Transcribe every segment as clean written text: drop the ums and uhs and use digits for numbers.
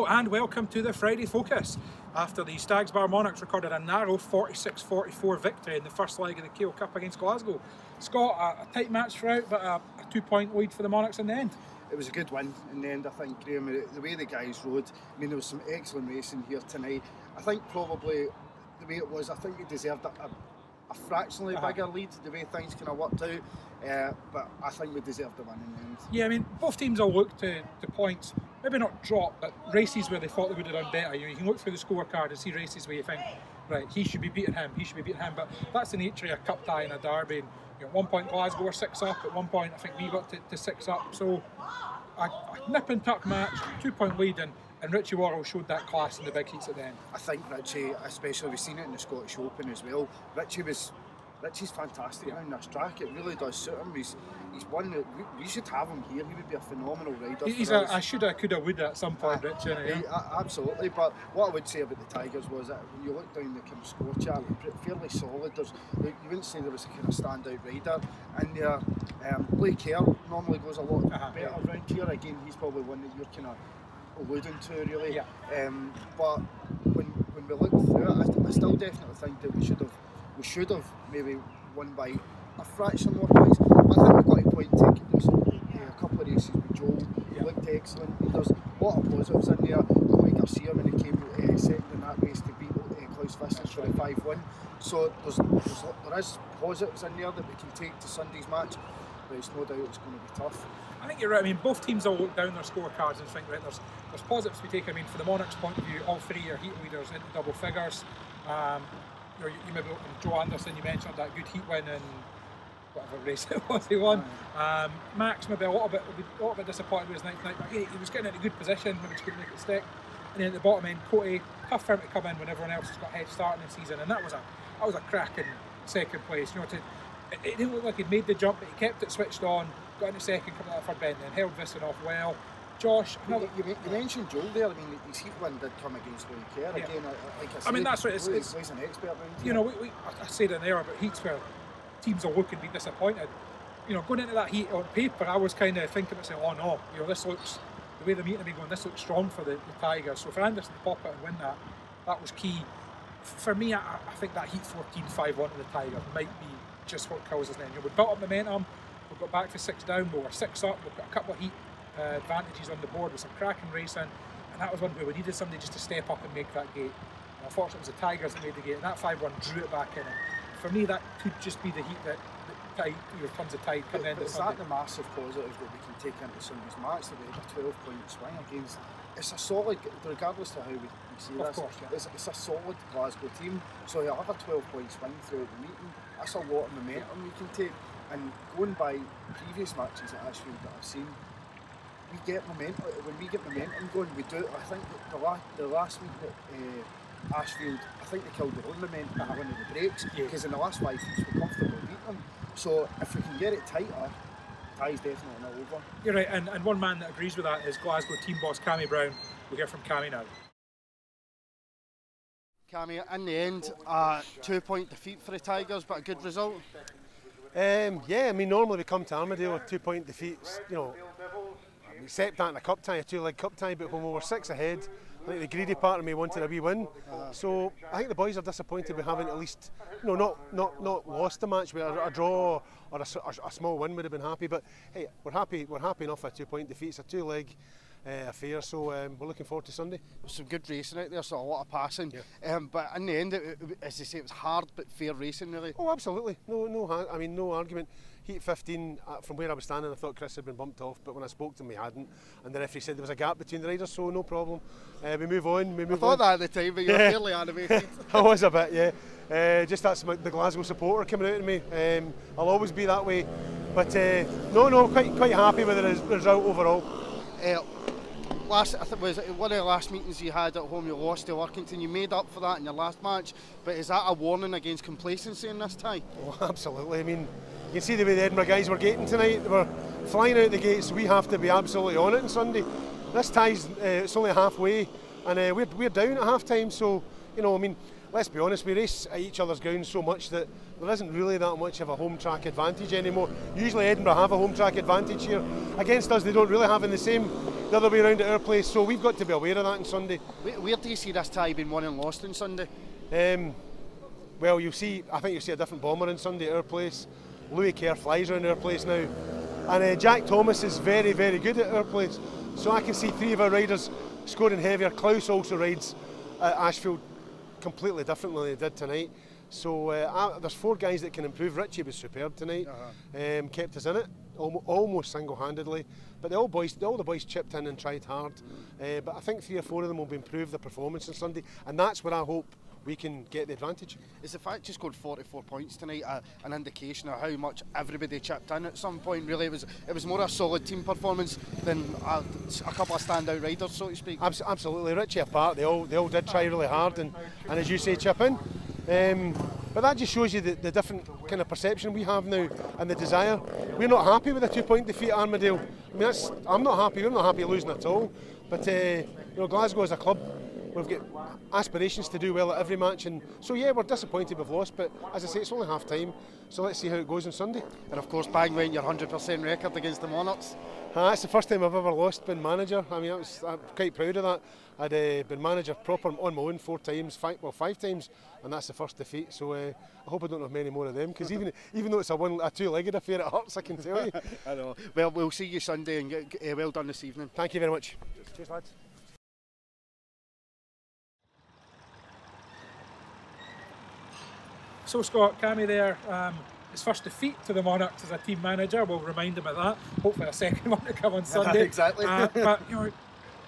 and welcome to the Friday Focus. After the Stags Bar Monarchs recorded a narrow 46-44 victory in the first leg of the KO Cup against Glasgow. Scott, a tight match throughout, but a 2-point lead for the Monarchs in the end. It was a good win in the end, I think, Graham. The way the guys rode, I mean, there was some excellent racing here tonight. I think probably the way it was, I think they deserved a fractionally bigger lead, the way things kind of worked out, but I think we deserved the win in the end. Yeah, I mean, both teams all look to points, maybe not drop, but races where they thought they would have done better. You can look through the scorecard and see races where you think, right, he should be beating him, but that's the nature of a cup tie and a derby. And, at one point Glasgow were 6 up, at one point I think we got to 6 up, so a nip and tuck match, 2-point lead, and Richie Worrell showed that class in the big heats at the end. I think Richie, especially we've seen it in the Scottish Open as well, Richie's fantastic now in this track. It really does suit him. He's one that we should have him here. He would be a phenomenal rider. He's I shoulda, coulda, woulda at some point, Richie. Absolutely. But what I would say about the Tigers was that when you look down the kind of score chart, fairly solid. You wouldn't say there was a kind of standout rider. And Blake Kerr normally goes a lot better around here. Again, he's probably one that you're kind of alluding to, really. Yeah. But when we look through it, I still definitely think that we should have maybe won by a fraction more points. I think we've got a point taken. There's a couple of races with Joel, he looked excellent. There's a lot of positives in there. Chloe Garcia, when he came second in that race to beat Klaus Vissens for the 5-1. So there is positives in there that we can take to Sunday's match, but it's no doubt it's going to be tough. I think you're right. I mean, both teams will look down their scorecards and think, right, there's positives we take. I mean, for the Monarchs' point of view, all three are heat leaders into double figures. You maybe, Joe Anderson, you mentioned that good heat win in whatever race it was he won. Max maybe a little bit disappointed with his ninth night, but he was getting into good position, maybe just couldn't make it stick. And then at the bottom end, Cote, tough for him to come in when everyone else has got a head start in the season, and that was a cracking second place. It didn't look like he'd made the jump, but he kept it switched on, got into second, coming out for bend, and held Vissens off well. Josh, you mentioned Joel there. I mean, his heat win did come against Louis Kerr again. Like I said, mean, that's right. He's an expert round here. I said in there about heats where teams will look and be disappointed. Going into that heat on paper, I was kind of thinking myself, oh no, this looks, the way the meeting be going, this looks strong for the Tigers. So for Anderson to pop it and win that was key. For me, I think that heat 14-5-1 to the Tigers might be just what kills us then. We've built up momentum, we've got back to 6 down, we were 6 up, we've got a couple of heat advantages on the board with some cracking racing, and that was one where we needed somebody just to step up and make that gate. And unfortunately, it was the Tigers that made the gate, and that 5-1 drew it back in. And for me, that could just be the heat that tons of tide coming in. Is that the massive positive that we can take into Sunday's match, that we had a 12-point swing against? It's a solid, regardless of how we see this, course, yeah. It's a solid Glasgow team, so you have a 12-point swing throughout the meeting. That's a lot of momentum you can take, and going by previous matches at Ashfield that I've seen, we get momentum. When we get momentum going, we do it. I think the last week at Ashfield, I think they killed their own momentum at one of the breaks, because in the last 5 weeks we comfortably beat them. So if we can get it tighter, tie's definitely not over. You're right, and one man that agrees with that is Glasgow team boss CAMI Brown. We'll hear from CAMI now. CAMI, in the end, a 2-point defeat for the Tigers, but a good result. Yeah, I mean, normally we come to Armadale with 2-point defeats, except that in a cup tie, a 2-leg cup tie, but when we were 6 ahead, I think the greedy part of me wanted a wee win. So I think the boys are disappointed with having at least, not lost the match. With a draw or a small win would have been happy. But hey, we're happy enough with a 2-point defeat. It's a 2-leg affair, so we're looking forward to Sunday. There's some good racing out there, so a lot of passing. Yeah. But in the end, as they say, it was hard but fair racing, really. Oh, absolutely. No argument. Heat 15, from where I was standing, I thought Chris had been bumped off, but when I spoke to him, he hadn't. And the referee said there was a gap between the riders, so no problem. We move on. I thought that at the time, but you were fairly animated. I was a bit, yeah. Just that's the Glasgow supporter coming out of me. I'll always be that way. But quite happy with the result overall. I think was one of the last meetings you had at home, you lost to Workington. You made up for that in your last match, but is that a warning against complacency in this tie? Oh, absolutely. I mean, you can see the way the Edinburgh guys were gating tonight. They were flying out the gates. We have to be absolutely on it on Sunday. This tie's it's only halfway, and we're down at half time. So let's be honest, we race at each other's ground so much that there isn't really that much of a home track advantage anymore. Usually Edinburgh have a home track advantage here. Against us, they don't really have in the same the other way around at our place, so we've got to be aware of that on Sunday. Where do you see this tie being won and lost on Sunday? Well, I think you'll see a different bomber on Sunday at our place. Louis Kerr flies around our place now. And Jack Thomas is very, very good at our place. So I can see 3 of our riders scoring heavier. Klaus also rides at Ashfield completely differently than he did tonight. So there's 4 guys that can improve. Richie was superb tonight, kept us in it almost single-handedly. But all the boys chipped in and tried hard. But I think 3 or 4 of them will improve their performance on Sunday, and that's where I hope we can get the advantage. Is the fact you scored 44 points tonight an indication of how much everybody chipped in at some point? Really, it was more a solid team performance than a couple of standout riders, so to speak. Absolutely, Richie apart, they all did try really hard and as you say, chip in. But that just shows you the different kind of perception we have now and the desire. We're not happy with a 2-point defeat at Armadale. I mean, I'm not happy. We're not happy losing at all. But Glasgow as a club, we've got aspirations to do well at every match, and so yeah, we're disappointed we've lost, but as I say, it's only half time, so let's see how it goes on Sunday. And of course, bang went your 100% record against the Monarchs. That's the first time I've ever lost being manager. I mean, I'm quite proud of that. I'd been manager proper on my own 5 times, and that's the first defeat. So I hope I don't have many more of them, because even though it's a 2-legged affair, it hurts, I can tell you. I know. Well, we'll see you Sunday, and well done this evening. Thank you very much. Cheers, lads. So Scott, CAMI there, his first defeat to the Monarchs as a team manager. We'll remind him of that. Hopefully a second one to come on Sunday. Exactly. But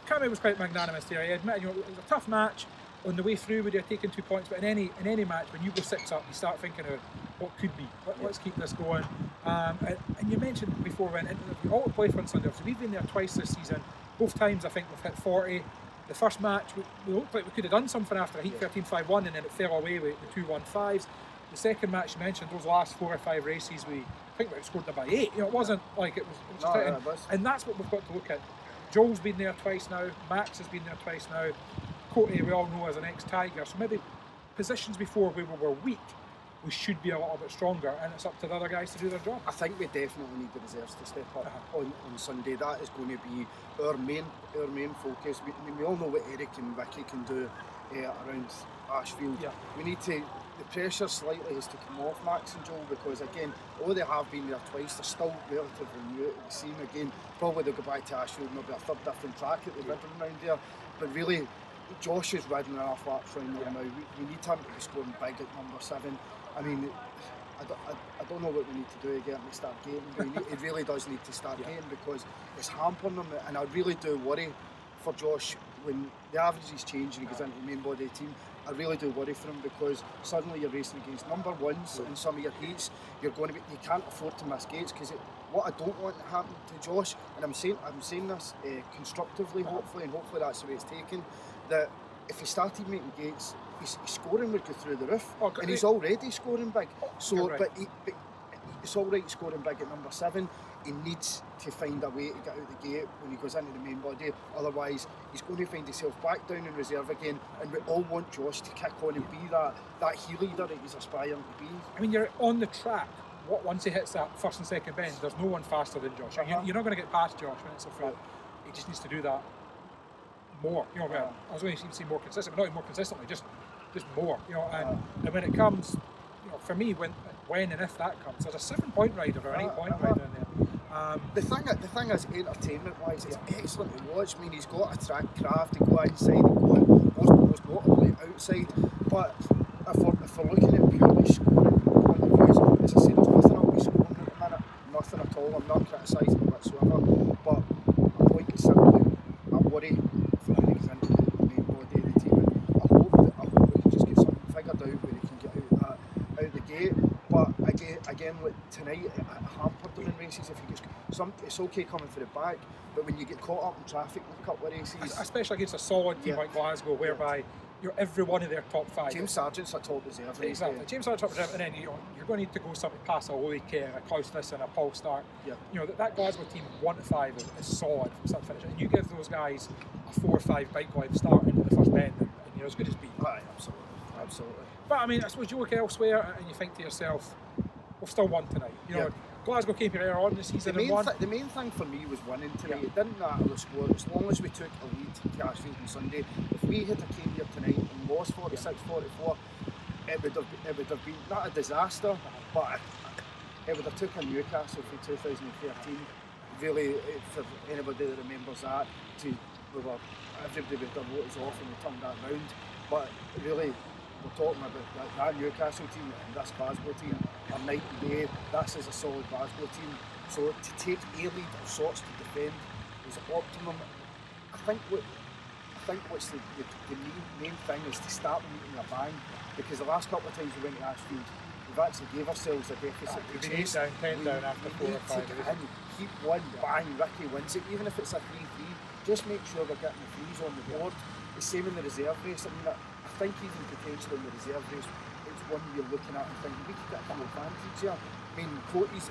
CAMI was quite magnanimous here. He admitted, it was a tough match. On the way through, would have taken 2 points, but in any match, when you go 6 up, you start thinking of what could be. Let's keep this going. And you mentioned before we went into we all play for on Sunday. So we've been there twice this season. Both times I think we've hit 40. The first match, we looked like we could have done something after a heat 13-5-1, and then it fell away with the 2-1-5s. The second match you mentioned, those last 4 or 5 races, I think we scored them by 8. It wasn't like it was just it was. And that's what we've got to look at. Joel's been there twice now. Max has been there twice now. Courtney, we all know, as an ex-Tiger. So maybe positions before where we were weak, we should be a little bit stronger, and it's up to the other guys to do their job. I think we definitely need the reserves to step up on Sunday. That is going to be our main focus. We all know what Eric and Vicky can do around Ashfield. Yeah. We need to. The pressure slightly has to come off Max and Joel, because again, although they have been there twice, they're still relatively new to the scene. Again, probably they'll go back to Ashfield and there'll be a 3rd different track that they've ridden around there. But really, Josh is riding an half laps round there now. We need him to be scoring big at number 7. I mean, I don't know what we need to do to get him to start gating. He really does need to start gating, because it's hampering him, and I really do worry for Josh when the averages change and he goes into the main body team. I really do worry for him, because suddenly you're racing against number 1s in some of your heats. You can't afford to miss gates, because what I don't want to happen to Josh, and I'm saying this constructively, hopefully, and hopefully that's the way it's taken, that if he started making gates, his scoring would go through the roof, and he's already scoring big. So, right. but it's all right scoring big at number 7. He needs to find a way to get out the gate when he goes into the main body. Otherwise, he's going to find himself back down in reserve again. And we all want Josh to kick on and be that heel leader that he's aspiring to be. I mean, you're on the track. Once he hits that first and second bend, there's no one faster than Josh. You're not going to get past Josh when it's a front. He just needs to do that more. I was going to say more consistent, but not more consistently, just more. And when it comes, for me, when and if that comes, there's a 7-point rider or an 8-point rider in there. The thing is, entertainment-wise, it's excellent to watch. I mean, he's got a track craft to go inside and go most notably outside. But if we're looking at purely scoring point of views, as I say, there's nothing I'll be scoring at the minute. Nothing at all. I'm not criticising whatsoever. But my point is simply, I worry for when he gets into the main body of the team. And I hope we can just get something figured out where he can get out the gate. But again, like tonight, it hampered him in races. If he gets it's okay coming for the back, but when you get caught up in traffic with a couple of races, especially against a solid team like Glasgow, whereby you're every one of their top 5. James Sargent's a top reserve. Exactly. James Sargent's top reserve, and then you're going to need to go something past a Louis Kerr, a Klaus Nissen, a Paul Stark. Yeah. That Glasgow team 1 to 5 is solid from start to finish, and you give those guys a 4 or 5 bike life start into the first bend, and you're as good as beat. Aye, absolutely. But I mean, I suppose you look elsewhere and you think to yourself, we've still won tonight. Glasgow came here earlier on in the season and won. The main thing for me was winning tonight. It didn't matter the score. As long as we took a lead to Ashfield on Sunday, if we had came here tonight and lost 46-44, it would have been not a disaster, but it would have taken Newcastle from 2013. Really, for anybody that remembers that, everybody would have wrote us off and we turned that round. But really, we're talking about that Newcastle team and this Glasgow team are night and day. This is a solid Glasgow team. So to take a lead of sorts to defend was optimum. I think what's the main thing is to start the meeting a bang, because the last couple of times we went to Ashfield, we've actually gave ourselves a deficit to chase. 10 down after 4 or 5 days. Keep one, bang, Ricky wins it, even if it's a 3-3. Just make sure we're getting the threes on the board. The same in the reserve race. I mean, I think even potentially in the reserve race, it's one you're looking at and thinking we could get a advantage here. I mean, Coaty's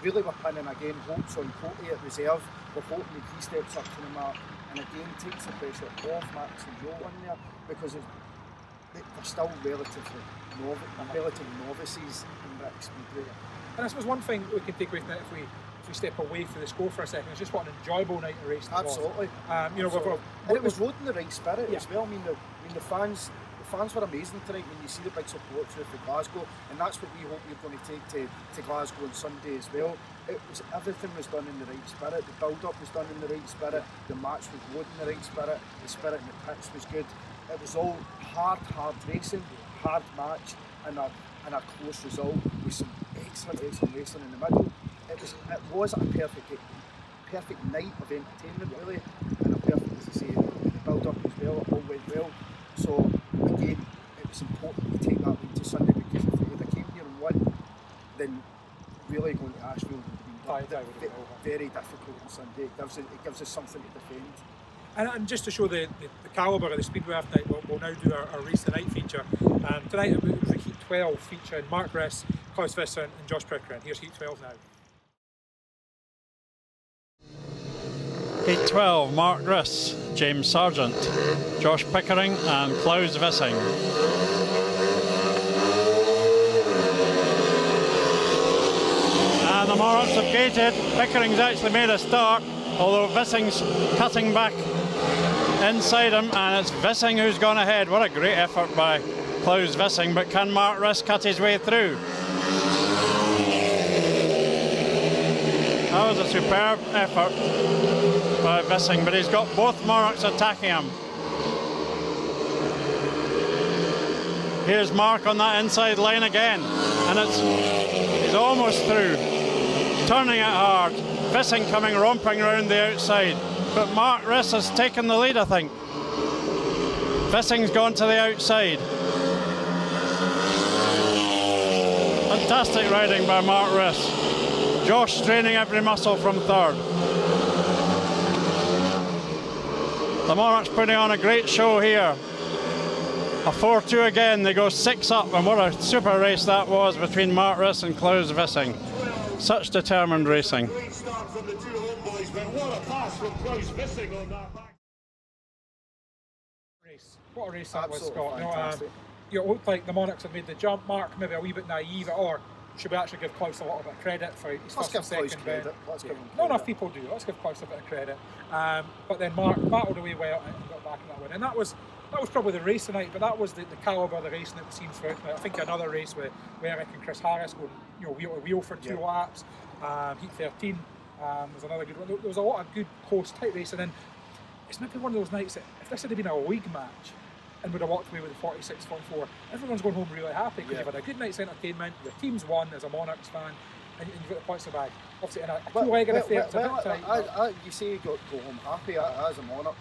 really, we're pinning again hopes on Coaty at reserve. We're hoping that he steps up to the mark and again takes the pressure off Max and Joe in there, because they're still relatively novices in that speedway. And I suppose one thing we can take away from it, if we step away from the score for a second, it's just what an enjoyable night of racing. Absolutely. You know, and it was rode in the right spirit as well. I mean, the fans were amazing tonight when you see the big support through for Glasgow, and that's what we hope you're going to take to Glasgow on Sunday as well. Everything was done in the right spirit. The build-up was done in the right spirit. The match was rode in the right spirit. The spirit in the pitch was good. It was all hard racing, hard match, and a close result with some excellent racing in the middle. It was a perfect night of entertainment, really, and a perfect, as I say, the build-up as well. It all went well. So again, it was important to take that lead to Sunday, because if we had came here and won, then really going to Ashfield would have been very difficult on Sunday. It gives us something to defend. And just to show the calibre of the speedway after tonight, we'll now do our race the night feature. Tonight it was the Heat 12 featuring Mark Riss, Klaus Visser and Josh Pickering. Here's Heat 12 now. Heat 12, Mark Riss, James Sargent, Josh Pickering and Klaus Vissing. And the Morocks have gated. Pickering's actually made a start, although Vissing's cutting back inside him, and it's Vissing who's gone ahead. What a great effort by Klaus Vissing, but can Mark Riss cut his way through? That was a superb effort by Vissing, but he's got both Morocks attacking him. Here's Mark on that inside line again, and he's almost through. Turning it hard. Vissing coming romping round the outside, but Mark Riss has taken the lead, I think. Vissing's gone to the outside. Fantastic riding by Mark Riss. Josh straining every muscle from third. The Monarchs putting on a great show here. A 4-2 again, they go 6 up, and what a super race that was between Mark Riss and Klaus Vissing. Such determined racing. Great start from the two homeboys, but what a pass from Klaus Vissing on that back. What a race that was, Scott. Fantastic. It looked like the Monarchs had made the jump. Mark maybe a wee bit naive, or should we actually give Klaus a little bit of credit for his first and second credit. Not enough people do. Let's give Klaus a bit of credit. But then Mark battled away well and got back in that win. And that was probably the race tonight, but that was the calibre of the racing that we've seen throughout tonight. I think another race with Eric and Chris Harris going wheel to wheel for 2 laps. Heat 13 was another good one. There was a lot of good close tight racing, and it's maybe one of those nights that if this had been a league match and would have walked away with a 46-44, everyone's going home really happy because you've had a good night's entertainment, your team's won as a Monarchs fan, and you've got the points in the bag. Obviously in a two-legged affair, it's a bit tight. You say you go home happy. As a Monarch,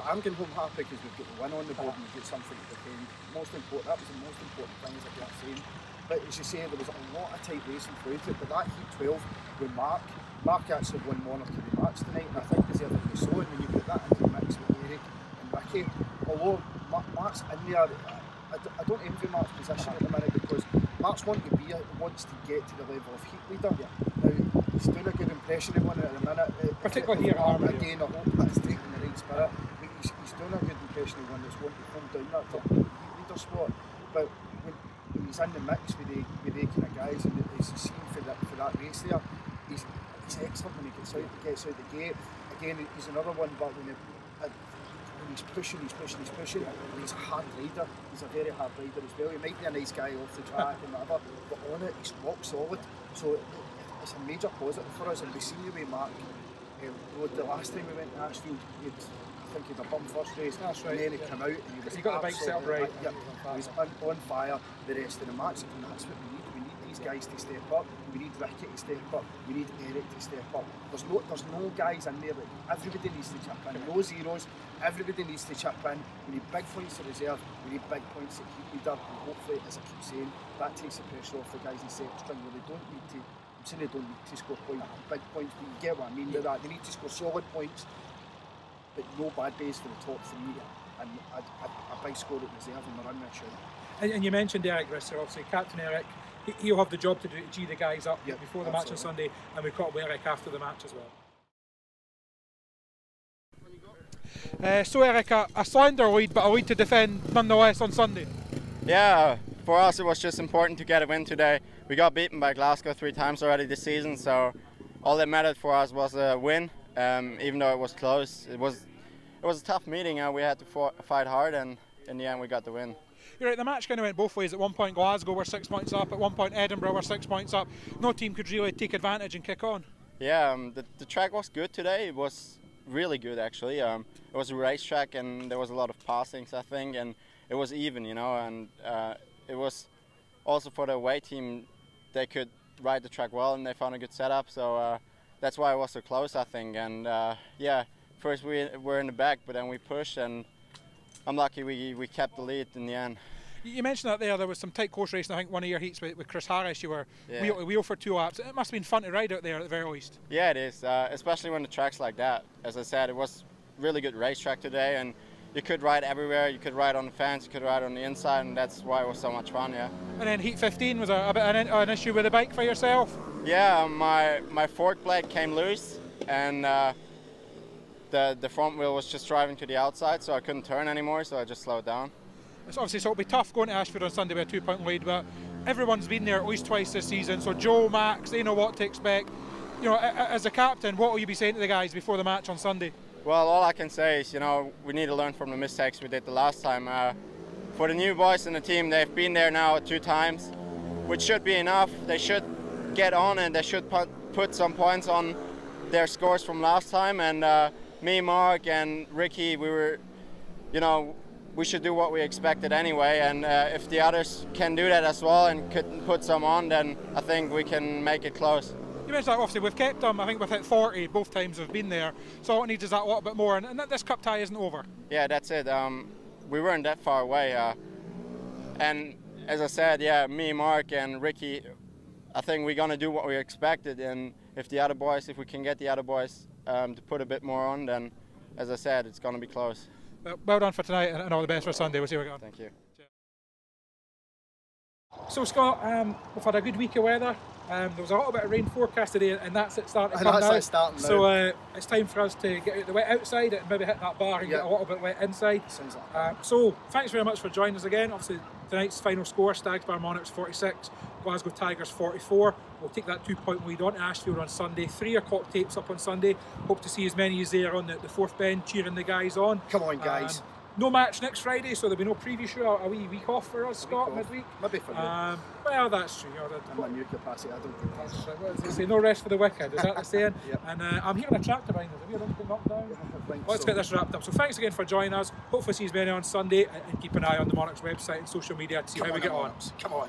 I'm going home happy because we've got the win on the board and we've got something to defend. That was the most important thing, as I kept saying. But as you say, there was a lot of tight racing throughout it, but that Heat 12 with Mark actually won Monarch of the match tonight, and I think deservedly so. And when you put that into the mix with Eric and Ricky, although Mark's in there, I don't envy Mark's position at the minute, because Mark's wants to get to the level of Heat leader. Now, he's doing a good impression of one at the minute. Particularly here at Armour. Again, I hope that's taking the right spirit. But he's doing a good impression of one that's wanting to hold down that top Heat leader spot. But when he's in the mix with the kind of guys, and he's seen for that race there, he's excellent when he gets out the gate. Again, he's another one, but when he's pushing, and he's a hard rider. He's a very hard rider as well. He might be a nice guy off the track and whatever, but on it, he's rock solid. So it's a major positive for us, and we see the way Mark rode the last time we went to Ashfield. I think he had a bum first race, that's right, and then he came out and he got the bike set up right. He was on fire the rest of the match, and that's what we need. We need these guys to step up. We need Ricky to step up. We need Eric to step up. There's no guys in there. Everybody needs to chip in. No zeros. Everybody needs to chip in. We need big points to reserve. We need big points at heat leader. And hopefully, as I keep saying, that takes the pressure off the guys in second string where they don't need to. I'm saying they don't need to score big points, but you get what I mean by that. They need to score solid points, but no bad days for the top three, and a big score at reserve, and we're in that show. And you mentioned Eric Risser, obviously Captain Eric. He'll have the job to do to G the guys up before the match on Sunday, and we caught with Eric after the match as well. So Eric, a slender lead, but a lead to defend nonetheless on Sunday. Yeah, for us it was just important to get a win today. We got beaten by Glasgow 3 times already this season, so all that mattered for us was a win. Even though it was close, it was a tough meeting. We had to fight hard, and in the end we got the win. You're right, the match kind of went both ways. At one point Glasgow were 6 points up, at one point Edinburgh were 6 points up. No team could really take advantage and kick on. Yeah, the track was good today. It was really good actually. It was a racetrack and there was a lot of passings, I think, and it was even, you know, and it was also for the away team, they could ride the track well and they found a good setup, so that's why it was so close, I think. And yeah, first we were in the back, but then we pushed, and I'm lucky we kept the lead in the end. You mentioned that there was some tight course racing. I think one of your heats with Chris Harris, you were wheel to wheel for 2 laps. It must have been fun to ride out there at the very least. Yeah, it is, especially when the track's like that. As I said, it was really good racetrack today, and you could ride everywhere. You could ride on the fence, you could ride on the inside, and that's why it was so much fun, yeah. And then heat 15 was a bit an issue with the bike for yourself? Yeah, my fork blade came loose, and the front wheel was just driving to the outside, so I couldn't turn anymore, so I just slowed down. So it'll be tough going to Ashford on Sunday with a 2-point lead, but everyone's been there at least twice this season, so Joe, Max, they know what to expect. You know, as a captain, what will you be saying to the guys before the match on Sunday? Well, all I can say is, you know, we need to learn from the mistakes we did the last time. For the new boys in the team, they've been there now 2 times, which should be enough. They should get on and they should put some points on their scores from last time. And me, Mark, and Ricky, we were, you know, we should do what we expected anyway. And if the others can do that as well and could put some on, then I think we can make it close. You mentioned that obviously we've kept them, I think we've hit 40 both times we've been there, so all it needs is that little bit more, and this cup tie isn't over. Yeah, that's it. We weren't that far away, and as I said, yeah, me, Mark and Ricky, I think we're going to do what we expected, and if we can get the other boys to put a bit more on, then as I said, it's going to be close. Well done for tonight, and all the best for Sunday. We'll see how we go. Thank you. So Scott, we've had a good week of weather. There was a little bit of rain forecast today, and that's it starting to come now. So it's time for us to get the wet outside and maybe hit that bar and get a little bit wet inside. So thanks very much for joining us again. Obviously tonight's final score, Stags Bar Monarchs 46, Glasgow Tigers 44. We'll take that 2-point lead on to Ashfield on Sunday. 3 o'clock tapes up on Sunday. Hope to see as many as there on the 4th bench cheering the guys on. Come on, guys. No match next Friday, so there'll be no preview show. A wee week off for us, Scott, midweek. Maybe for you. Well, that's true. I'm in new capacity, I don't think that's what does it say? No rest for the wicked, is that the saying? Yep. And I'm hearing a tractor behind us. Have you been knocked down? Let's get this wrapped up. So thanks again for joining us. Hopefully see as many on Sunday, and keep an eye on the Monarchs website and social media to see how we get on. Come on.